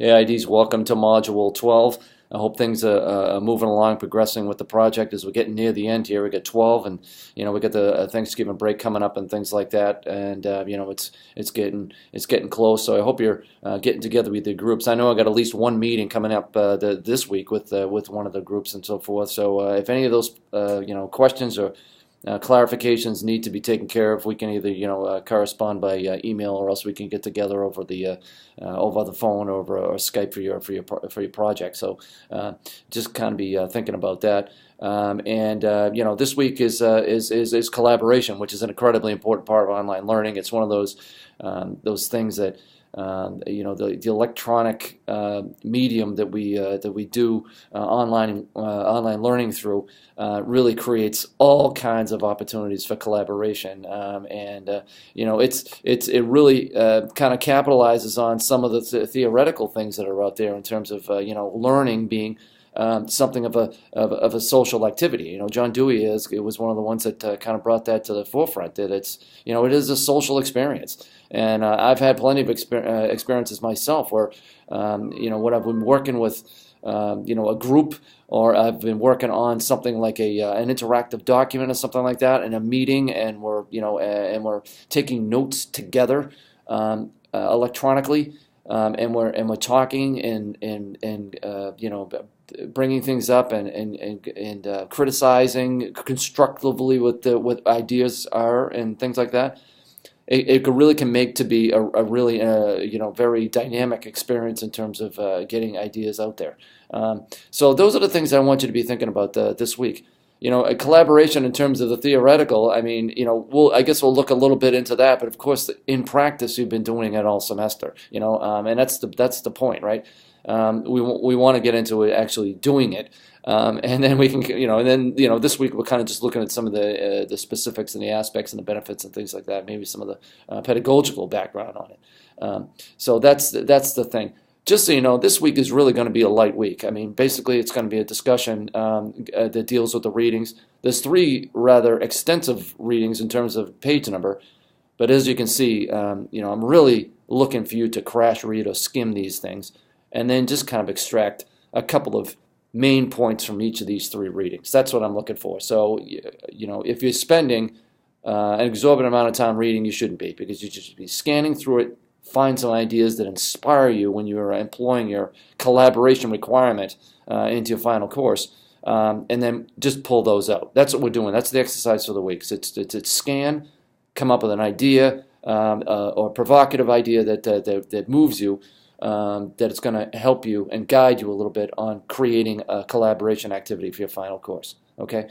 AID's welcome to Module 12. I hope things are moving along, progressing with the project as we're getting near the end here. We got 12, and we got the Thanksgiving break coming up and things like that, and it's getting close. So I hope you're getting together with the groups. I know I got at least one meeting coming up this week with one of the groups and so forth. So if any of those questions or clarifications need to be taken care of, we can either correspond by email, or else we can get together over the phone or Skype for your project. So just kind of be thinking about that. This week is collaboration, which is an incredibly important part of online learning. It's one of those things that the electronic medium that we do online learning through really creates all kinds of opportunities for collaboration, it really kind of capitalizes on some of the theoretical things that are out there in terms of learning being something of a social activity. John Dewey was one of the ones that kind of brought that to the forefront. That it is a social experience, and I've had plenty of experiences myself where when I've been working with a group, or I've been working on something like an interactive document or something like that in a meeting, and we're taking notes together electronically, and we're talking and bringing things up and criticizing constructively what ideas are and things like that. It really can make to be a really very dynamic experience in terms of getting ideas out there. So those are the things I want you to be thinking about this week. A collaboration in terms of the theoretical. I mean, I guess we'll look a little bit into that, but of course, in practice, you've been doing it all semester. And that's the point, right? We want to get into it, actually doing it, and then we can, this week we're kind of just looking at some of the specifics and the aspects and the benefits and things like that. Maybe some of the pedagogical background on it. So that's the thing. Just so you know, this week is really going to be a light week. I mean, basically, it's going to be a discussion that deals with the readings. There's 3 rather extensive readings in terms of page number, but as you can see, I'm really looking for you to crash read or skim these things, and then just kind of extract a couple of main points from each of these 3 readings. That's what I'm looking for. So, if you're spending an exorbitant amount of time reading, you shouldn't be, because you should be scanning through it, find some ideas that inspire you when you're employing your collaboration requirement into your final course, and then just pull those out. That's what we're doing. That's the exercise for the week. So it's scan, come up with an idea or a provocative idea that moves you, that it's going to help you and guide you a little bit on creating a collaboration activity for your final course. Okay,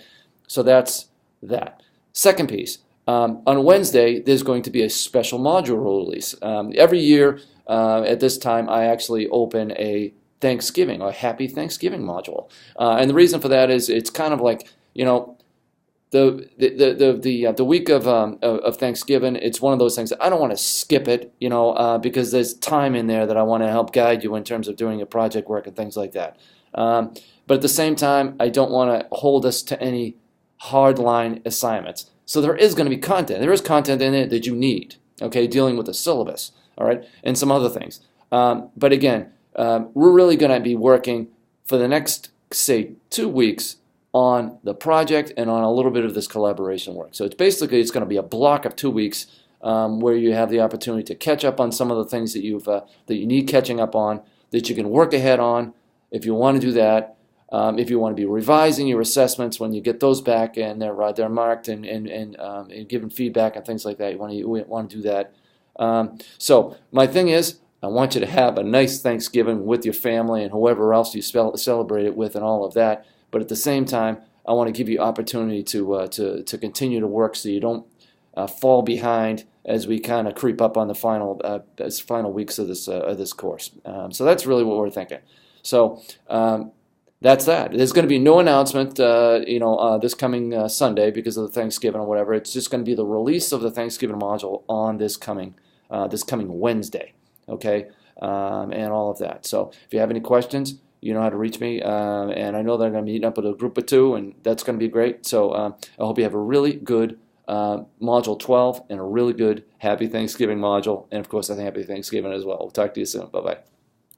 so that's that. Second piece. On Wednesday, there's going to be a special module release. Every year at this time, I actually open a Thanksgiving or Happy Thanksgiving module, and the reason for that is it's kind of like the week of Thanksgiving. It's one of those things that I don't want to skip it, because there's time in there that I want to help guide you in terms of doing your project work and things like that. But at the same time, I don't want to hold us to any hardline assignments. So there is going to be content. There is content in it that you need, okay, dealing with the syllabus, all right, and some other things. But again, we're really going to be working for the next, say, 2 weeks on the project and on a little bit of this collaboration work. So it's going to be a block of 2 weeks where you have the opportunity to catch up on some of the things that you need catching up on, that you can work ahead on if you want to do that. If you want to be revising your assessments when you get those back and they're marked and giving feedback and things like that, you want to do that. So my thing is, I want you to have a nice Thanksgiving with your family and whoever else you celebrate it with and all of that. But at the same time, I want to give you opportunity to continue to work so you don't fall behind as we kind of creep up on the final weeks of this course. So that's really what we're thinking. So. That's that. There's going to be no announcement, this coming Sunday because of the Thanksgiving or whatever. It's just going to be the release of the Thanksgiving module on this coming Wednesday, okay, and all of that. So if you have any questions, you know how to reach me, and I know that I'm going to be meeting up with a group of 2, and that's going to be great. So I hope you have a really good Module 12 and a really good Happy Thanksgiving module, and of course, I think Happy Thanksgiving as well. We'll talk to you soon. Bye-bye.